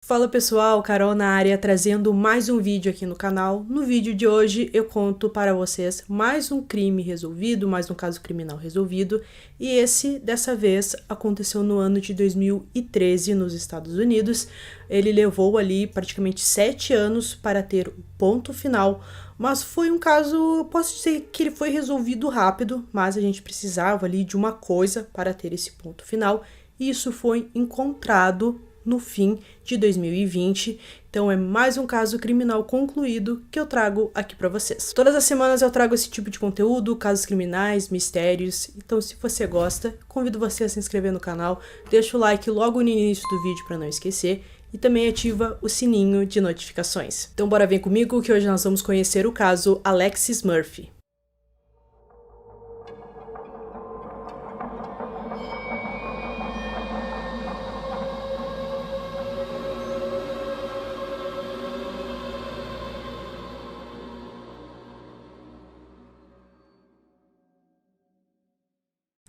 Fala pessoal, Carol na área, trazendo mais um vídeo aqui no canal. No vídeo de hoje eu conto para vocês mais um crime resolvido, mais um caso criminal resolvido, e dessa vez, aconteceu no ano de 2013 nos Estados Unidos. Ele levou ali praticamente 7 anos para ter o ponto final, mas foi um caso, posso dizer que ele foi resolvido rápido, mas a gente precisava ali de uma coisa para ter esse ponto final, e isso foi encontrado no fim de 2020, então é mais um caso criminal concluído que eu trago aqui para vocês. Todas as semanas eu trago esse tipo de conteúdo, casos criminais, mistérios, então se você gosta, convido você a se inscrever no canal, deixa o like logo no início do vídeo para não esquecer, e também ativa o sininho de notificações. Então bora vir comigo que hoje nós vamos conhecer o caso Alexis Murphy.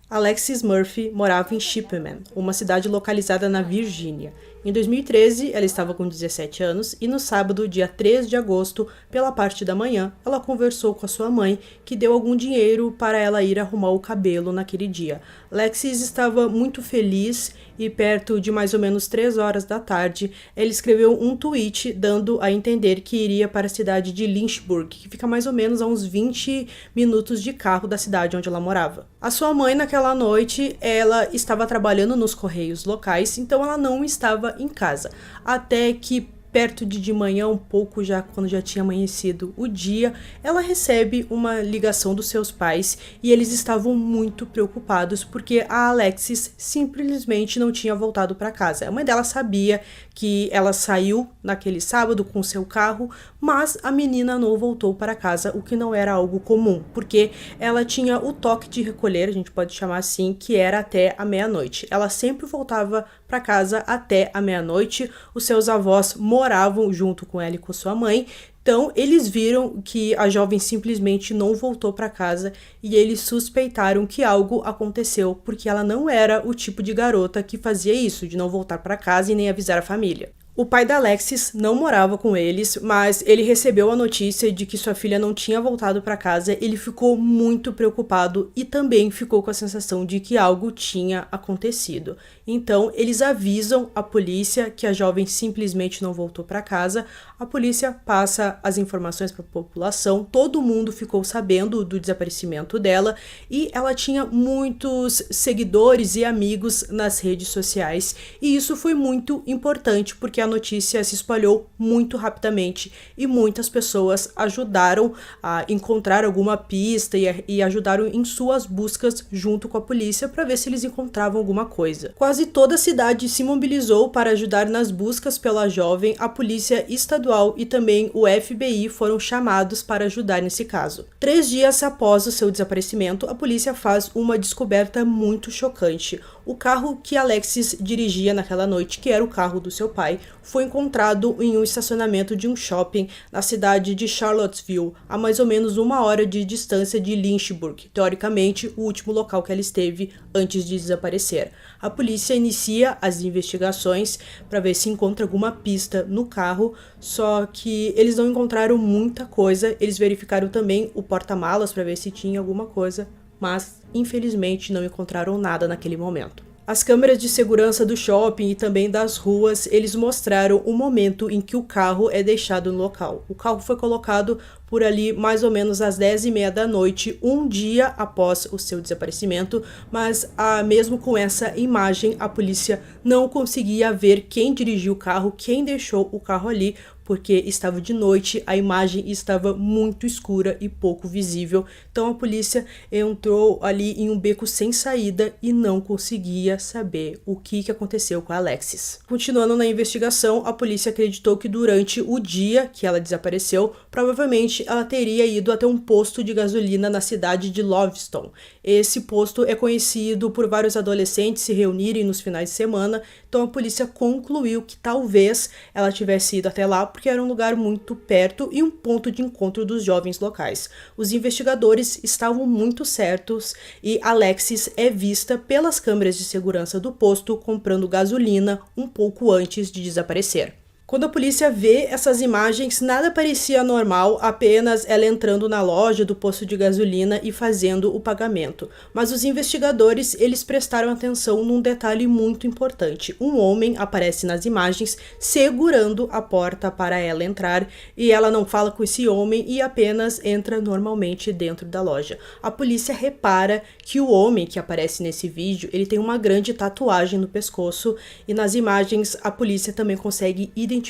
Alexis Murphy morava em Shipman, uma cidade localizada na Virgínia. Em 2013, ela estava com 17 anos e no sábado, dia 3 de agosto, pela parte da manhã, ela conversou com a sua mãe, que deu algum dinheiro para ela ir arrumar o cabelo naquele dia. Alexis estava muito feliz e perto de mais ou menos 3 horas da tarde, ela escreveu um tweet dando a entender que iria para a cidade de Lynchburg, que fica mais ou menos a uns 20 minutos de carro da cidade onde ela morava. A sua mãe, naquela noite, ela estava trabalhando nos correios locais, então ela não estava em casa, até que perto de manhã, um pouco já quando já tinha amanhecido o dia, ela recebe uma ligação dos seus pais e eles estavam muito preocupados porque a Alexis simplesmente não tinha voltado para casa. A mãe dela sabia que ela saiu naquele sábado com seu carro, mas a menina não voltou para casa, o que não era algo comum, porque ela tinha o toque de recolher, a gente pode chamar assim, que era até a meia-noite. Ela sempre voltava para casa até a meia-noite. Os seus avós moravam junto com ela e com sua mãe, então eles viram que a jovem simplesmente não voltou para casa e eles suspeitaram que algo aconteceu, porque ela não era o tipo de garota que fazia isso, de não voltar para casa e nem avisar a família. O pai da Alexis não morava com eles, mas ele recebeu a notícia de que sua filha não tinha voltado para casa. Ele ficou muito preocupado e também ficou com a sensação de que algo tinha acontecido. Então, eles avisam a polícia que a jovem simplesmente não voltou para casa. A polícia passa as informações para a população. Todo mundo ficou sabendo do desaparecimento dela e ela tinha muitos seguidores e amigos nas redes sociais. E isso foi muito importante porque a notícia se espalhou muito rapidamente e muitas pessoas ajudaram a encontrar alguma pista e ajudaram em suas buscas junto com a polícia para ver se eles encontravam alguma coisa. Quase toda a cidade se mobilizou para ajudar nas buscas pela jovem. A polícia estadual e também o FBI foram chamados para ajudar nesse caso. 3 dias após o seu desaparecimento, a polícia faz uma descoberta muito chocante. O carro que Alexis dirigia naquela noite, que era o carro do seu pai, foi encontrado em um estacionamento de um shopping na cidade de Charlottesville, a mais ou menos 1 hora de distância de Lynchburg, teoricamente o último local que ela esteve antes de desaparecer. A polícia inicia as investigações para ver se encontra alguma pista no carro, só que eles não encontraram muita coisa. Eles verificaram também o porta-malas para ver se tinha alguma coisa, mas infelizmente não encontraram nada naquele momento. As câmeras de segurança do shopping e também das ruas, eles mostraram o momento em que o carro é deixado no local. O carro foi colocado por ali mais ou menos às 10h30 da noite, um dia após o seu desaparecimento, mas mesmo com essa imagem, a polícia não conseguia ver quem dirigiu o carro, quem deixou o carro ali, porque estava de noite, a imagem estava muito escura e pouco visível, então a polícia entrou ali em um beco sem saída e não conseguia saber o que aconteceu com a Alexis. Continuando na investigação, a polícia acreditou que durante o dia que ela desapareceu, provavelmente ela teria ido até um posto de gasolina na cidade de Lovedstone. Esse posto é conhecido por vários adolescentes se reunirem nos finais de semana, então a polícia concluiu que talvez ela tivesse ido até lá porque era um lugar muito perto e um ponto de encontro dos jovens locais. Os investigadores estavam muito certos e Alexis é vista pelas câmeras de segurança do posto comprando gasolina um pouco antes de desaparecer. Quando a polícia vê essas imagens, nada parecia normal, apenas ela entrando na loja do posto de gasolina e fazendo o pagamento. Mas os investigadores, eles prestaram atenção num detalhe muito importante. Um homem aparece nas imagens segurando a porta para ela entrar e ela não fala com esse homem e apenas entra normalmente dentro da loja. A polícia repara que o homem que aparece nesse vídeo, ele tem uma grande tatuagem no pescoço e nas imagens a polícia também consegue identificar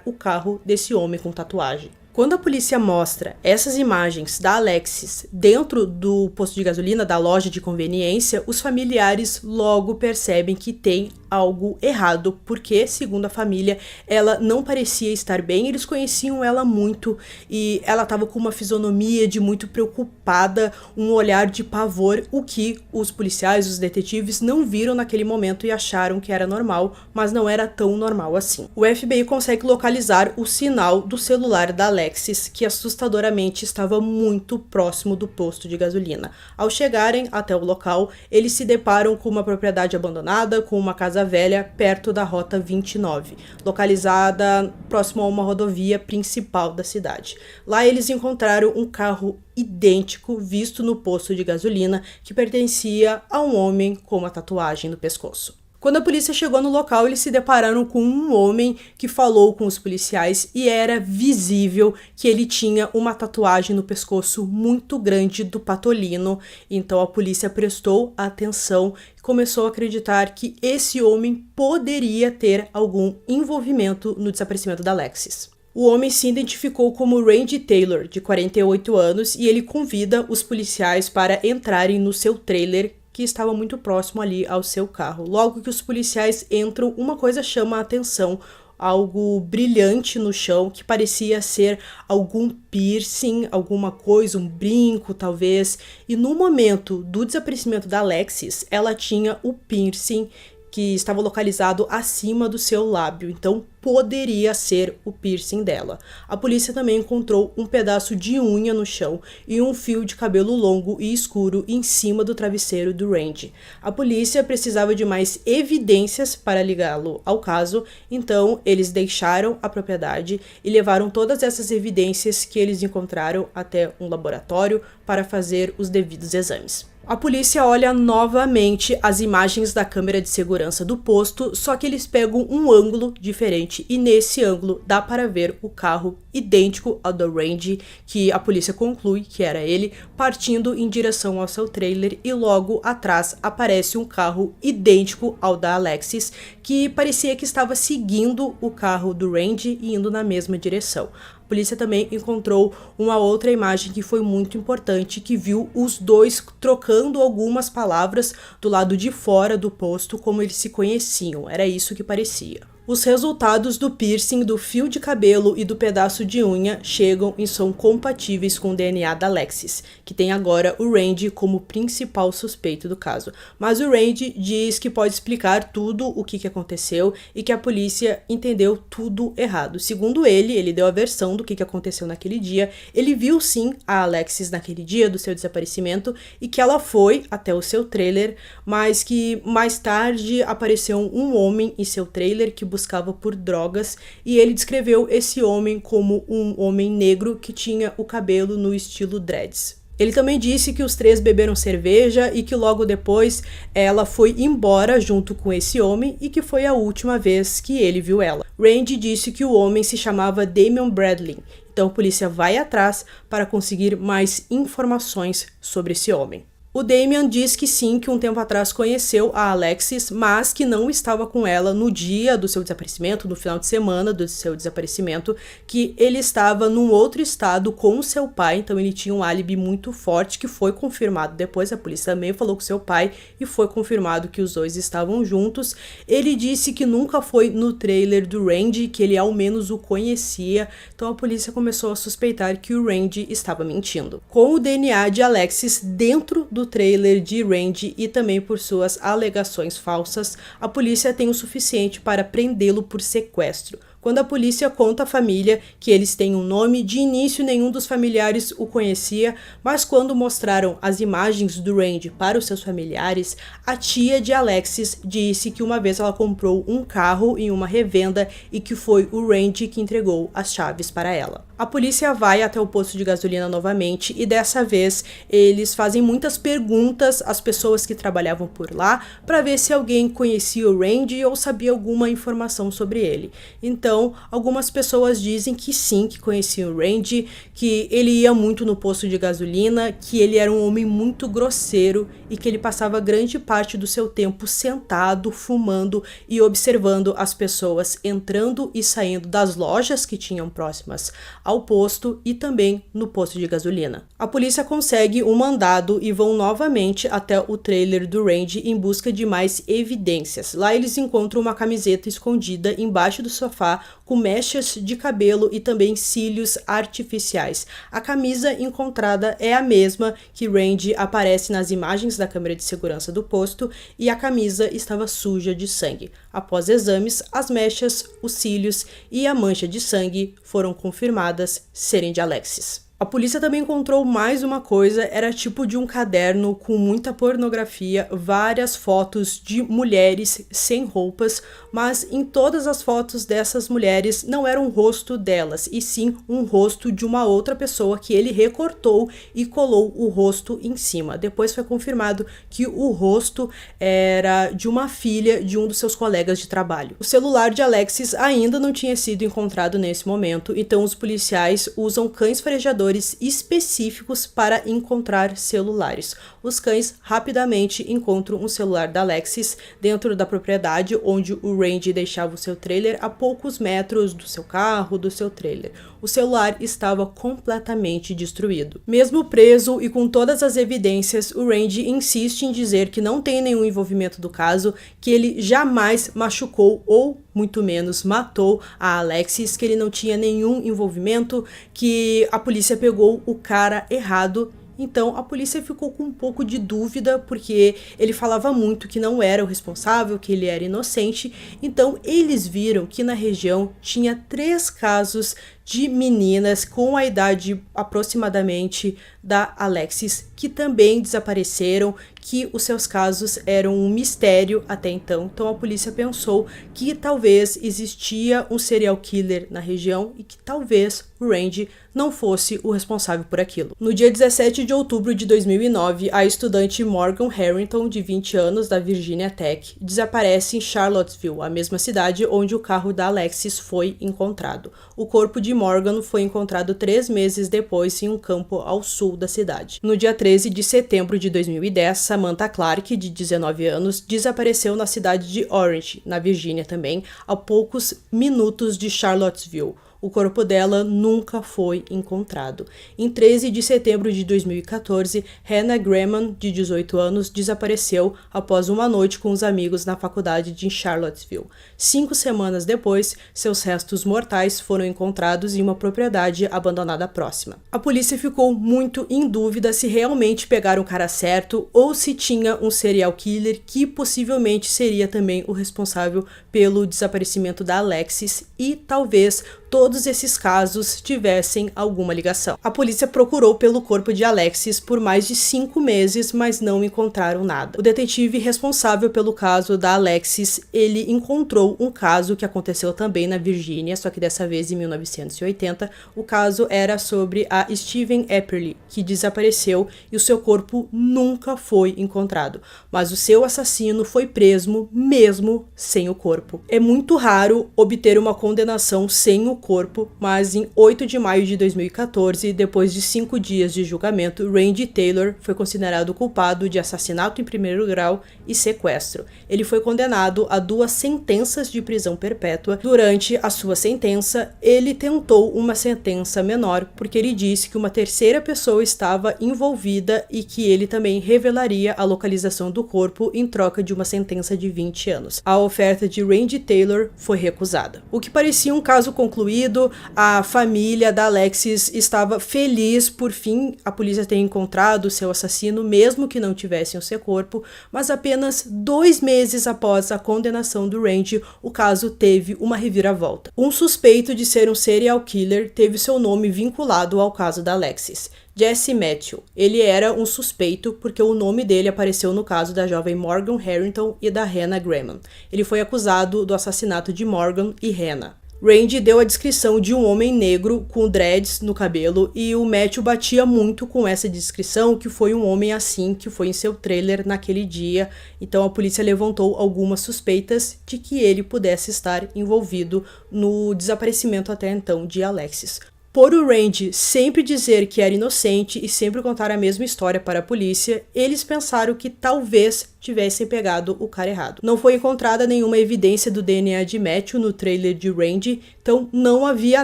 o carro desse homem com tatuagem. Quando a polícia mostra essas imagens da Alexis dentro do posto de gasolina da loja de conveniência, os familiares logo percebem que tem algo errado, porque, segundo a família, ela não parecia estar bem, eles conheciam ela muito e ela estava com uma fisionomia de muito preocupada, um olhar de pavor, o que os policiais, os detetives não viram naquele momento e acharam que era normal, mas não era tão normal assim. O FBI consegue localizar o sinal do celular da Alexis, que assustadoramente estava muito próximo do posto de gasolina. Ao chegarem até o local, eles se deparam com uma propriedade abandonada, com uma casa velha perto da Rota 29, localizada próximo a uma rodovia principal da cidade. Lá eles encontraram um carro idêntico visto no posto de gasolina que pertencia a um homem com uma tatuagem no pescoço. Quando a polícia chegou no local, eles se depararam com um homem que falou com os policiais e era visível que ele tinha uma tatuagem no pescoço muito grande do Patolino. Então a polícia prestou atenção e começou a acreditar que esse homem poderia ter algum envolvimento no desaparecimento da Alexis. O homem se identificou como Randy Taylor, de 48 anos, e ele convida os policiais para entrarem no seu trailer que estava muito próximo ali ao seu carro. Logo que os policiais entram, uma coisa chama a atenção, algo brilhante no chão, que parecia ser algum piercing, alguma coisa, um brinco talvez, e no momento do desaparecimento da Alexis, ela tinha o piercing que estava localizado acima do seu lábio, então poderia ser o piercing dela. A polícia também encontrou um pedaço de unha no chão e um fio de cabelo longo e escuro em cima do travesseiro do Randy. A polícia precisava de mais evidências para ligá-lo ao caso, então eles deixaram a propriedade e levaram todas essas evidências que eles encontraram até um laboratório para fazer os devidos exames. A polícia olha novamente as imagens da câmera de segurança do posto, só que eles pegam um ângulo diferente e nesse ângulo dá para ver o carro idêntico ao do Randy, que a polícia conclui que era ele, partindo em direção ao seu trailer e logo atrás aparece um carro idêntico ao da Alexis, que parecia que estava seguindo o carro do Randy e indo na mesma direção. A polícia também encontrou uma outra imagem que foi muito importante, que viu os dois trocando algumas palavras do lado de fora do posto, como eles se conheciam. Era isso que parecia. Os resultados do piercing, do fio de cabelo e do pedaço de unha chegam e são compatíveis com o DNA da Alexis, que tem agora o Randy como principal suspeito do caso. Mas o Randy diz que pode explicar tudo o que aconteceu e que a polícia entendeu tudo errado. Segundo ele deu a versão do que aconteceu naquele dia. Ele viu sim a Alexis naquele dia do seu desaparecimento e que ela foi até o seu trailer, mas que mais tarde apareceu um homem em seu trailer que buscava por drogas e ele descreveu esse homem como um homem negro que tinha o cabelo no estilo dreads. Ele também disse que os três beberam cerveja e que logo depois ela foi embora junto com esse homem e que foi a última vez que ele viu ela. Randy disse que o homem se chamava Damian Bradley, então a polícia vai atrás para conseguir mais informações sobre esse homem. O Damian diz que sim, que um tempo atrás conheceu a Alexis, mas que não estava com ela no dia do seu desaparecimento, no final de semana do seu desaparecimento, que ele estava num outro estado com o seu pai, então ele tinha um álibi muito forte que foi confirmado depois, a polícia também falou com seu pai e foi confirmado que os dois estavam juntos. Ele disse que nunca foi no trailer do Randy, que ele ao menos o conhecia, então a polícia começou a suspeitar que o Randy estava mentindo. Com o DNA de Alexis dentro do trailer de Randy e também por suas alegações falsas, a polícia tem o suficiente para prendê-lo por sequestro. Quando a polícia conta à família que eles têm um nome, de início nenhum dos familiares o conhecia, mas quando mostraram as imagens do Randy para os seus familiares, a tia de Alexis disse que uma vez ela comprou um carro em uma revenda e que foi o Randy que entregou as chaves para ela. A polícia vai até o posto de gasolina novamente e dessa vez eles fazem muitas perguntas às pessoas que trabalhavam por lá para ver se alguém conhecia o Randy ou sabia alguma informação sobre ele. Então, algumas pessoas dizem que sim, que conheciam o Randy, que ele ia muito no posto de gasolina, que ele era um homem muito grosseiro e que ele passava grande parte do seu tempo sentado, fumando e observando as pessoas entrando e saindo das lojas que tinham próximas ao posto e também no posto de gasolina. A polícia consegue um mandado e vão novamente até o trailer do Randy em busca de mais evidências. Lá eles encontram uma camiseta escondida embaixo do sofá com mechas de cabelo e também cílios artificiais. A camisa encontrada é a mesma que Randy aparece nas imagens da câmera de segurança do posto e a camisa estava suja de sangue. Após exames, as mechas, os cílios e a mancha de sangue foram confirmadas serem de Alexis. A polícia também encontrou mais uma coisa, era tipo de um caderno com muita pornografia, várias fotos de mulheres sem roupas, mas em todas as fotos dessas mulheres não era um rosto delas, e sim um rosto de uma outra pessoa que ele recortou e colou o rosto em cima. Depois foi confirmado que o rosto era de uma filha de um dos seus colegas de trabalho. O celular de Alexis ainda não tinha sido encontrado nesse momento, então os policiais usam cães farejadores específicos para encontrar celulares. Os cães rapidamente encontram um celular da Alexis dentro da propriedade onde o Randy deixava o seu trailer a poucos metros do seu carro, do seu trailer. O celular estava completamente destruído. Mesmo preso e com todas as evidências, o Randy insiste em dizer que não tem nenhum envolvimento do caso, que ele jamais machucou ou muito menos matou a Alexis, que ele não tinha nenhum envolvimento, que a polícia pegou o cara errado. Então a polícia ficou com um pouco de dúvida porque ele falava muito que não era o responsável, que ele era inocente. Então eles viram que na região tinha 3 casos de meninas com a idade aproximadamente da Alexis que também desapareceram, que os seus casos eram um mistério até então. Então a polícia pensou que talvez existia um serial killer na região e que talvez o Randy não fosse o responsável por aquilo. No dia 17 de outubro de 2009, a estudante Morgan Harrington, de 20 anos, da Virginia Tech, desaparece em Charlottesville, a mesma cidade onde o carro da Alexis foi encontrado. O corpo de Morgan foi encontrado 3 meses depois em um campo ao sul da cidade. No dia 13 de setembro de 2010, Samantha Clark, de 19 anos, desapareceu na cidade de Orange, na Virgínia também, a poucos minutos de Charlottesville. O corpo dela nunca foi encontrado. Em 13 de setembro de 2014, Hannah Graham, de 18 anos, desapareceu após uma noite com os amigos na faculdade de Charlottesville. 5 semanas depois, seus restos mortais foram encontrados em uma propriedade abandonada próxima. A polícia ficou muito em dúvida se realmente pegaram o cara certo ou se tinha um serial killer que possivelmente seria também o responsável pelo desaparecimento da Alexis e talvez todos esses casos tivessem alguma ligação. A polícia procurou pelo corpo de Alexis por mais de 5 meses, mas não encontraram nada. O detetive responsável pelo caso da Alexis, ele encontrou um caso que aconteceu também na Virgínia, só que dessa vez em 1980. O caso era sobre a Steven Epperly, que desapareceu e o seu corpo nunca foi encontrado. Mas o seu assassino foi preso mesmo sem o corpo. É muito raro obter uma condenação sem o corpo, mas em 8 de maio de 2014, depois de 5 dias de julgamento, Randy Taylor foi considerado culpado de assassinato em primeiro grau e sequestro. Ele foi condenado a 2 sentenças de prisão perpétua. Durante a sua sentença, ele tentou uma sentença menor, porque ele disse que uma terceira pessoa estava envolvida e que ele também revelaria a localização do corpo em troca de uma sentença de 20 anos. A oferta de Randy Taylor foi recusada. O que parecia um caso concluído, sentido, a família da Alexis estava feliz por fim a polícia ter encontrado o seu assassino, mesmo que não tivessem o seu corpo, mas apenas 2 meses após a condenação do Randy, o caso teve uma reviravolta. Um suspeito de ser um serial killer teve seu nome vinculado ao caso da Alexis. Jesse Matthew. Ele era um suspeito porque o nome dele apareceu no caso da jovem Morgan Harrington e da Hannah Graham. Ele foi acusado do assassinato de Morgan e Hannah. Randy deu a descrição de um homem negro com dreads no cabelo e o Matthew batia muito com essa descrição, que foi um homem assim que foi em seu trailer naquele dia. Então a polícia levantou algumas suspeitas de que ele pudesse estar envolvido no desaparecimento até então de Alexis. Por o Randy sempre dizer que era inocente e sempre contar a mesma história para a polícia, eles pensaram que talvez tivessem pegado o cara errado. Não foi encontrada nenhuma evidência do DNA de Matthew no trailer de Randy, então não havia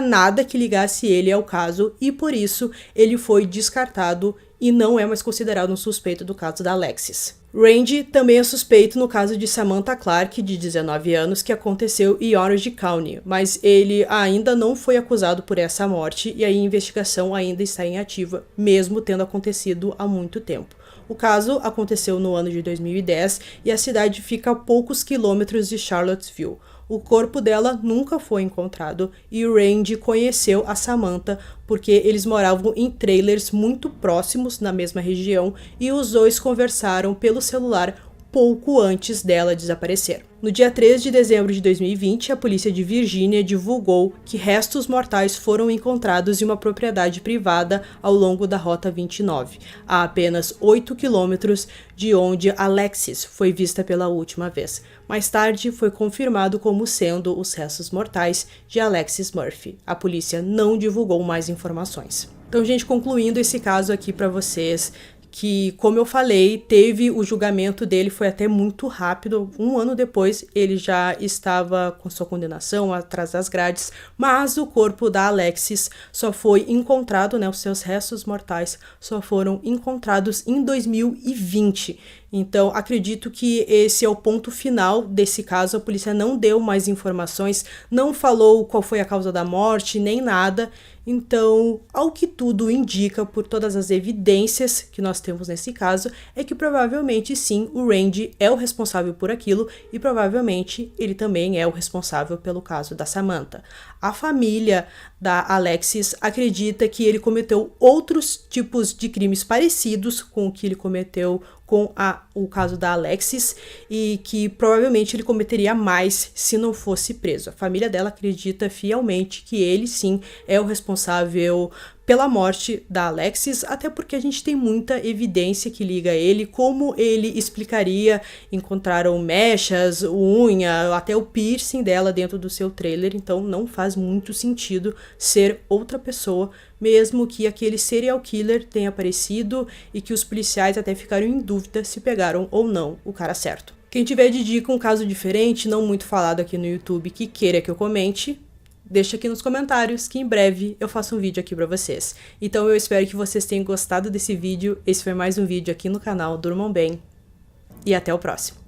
nada que ligasse ele ao caso e por isso ele foi descartado e não é mais considerado um suspeito do caso da Alexis. Randy também é suspeito no caso de Samantha Clark, de 19 anos, que aconteceu em Orange County, mas ele ainda não foi acusado por essa morte e a investigação ainda está em ativa, mesmo tendo acontecido há muito tempo. O caso aconteceu no ano de 2010 e a cidade fica a poucos quilômetros de Charlottesville. O corpo dela nunca foi encontrado e o Randy conheceu a Samantha porque eles moravam em trailers muito próximos na mesma região e os dois conversaram pelo celular pouco antes dela desaparecer. No dia 3 de dezembro de 2020, a polícia de Virgínia divulgou que restos mortais foram encontrados em uma propriedade privada ao longo da Rota 29, a apenas 8 quilômetros de onde Alexis foi vista pela última vez. Mais tarde, foi confirmado como sendo os restos mortais de Alexis Murphy. A polícia não divulgou mais informações. Então, gente, concluindo esse caso aqui para vocês, que, como eu falei, teve o julgamento dele, foi até muito rápido, 1 ano depois ele já estava com sua condenação atrás das grades, mas o corpo da Alexis só foi encontrado, os seus restos mortais só foram encontrados em 2020. Então, acredito que esse é o ponto final desse caso. A polícia não deu mais informações, não falou qual foi a causa da morte, nem nada. Então, ao que tudo indica, por todas as evidências que nós temos nesse caso, é que provavelmente sim, o Randy é o responsável por aquilo e provavelmente ele também é o responsável pelo caso da Samantha. A família da Alexis acredita que ele cometeu outros tipos de crimes parecidos com o que ele cometeu com o caso da Alexis e que provavelmente ele cometeria mais se não fosse preso. A família dela acredita fielmente que ele sim é o responsável pela morte da Alexis, até porque a gente tem muita evidência que liga ele, como ele explicaria, encontraram mechas, unha, até o piercing dela dentro do seu trailer, então não faz muito sentido ser outra pessoa, mesmo que aquele serial killer tenha aparecido e que os policiais até ficaram em dúvida se pegaram ou não o cara certo. Quem tiver de dica um caso diferente, não muito falado aqui no YouTube, que queira que eu comente, deixa aqui nos comentários que em breve eu faço um vídeo aqui pra vocês. Então eu espero que vocês tenham gostado desse vídeo. Esse foi mais um vídeo aqui no canal. Durmam bem e até o próximo.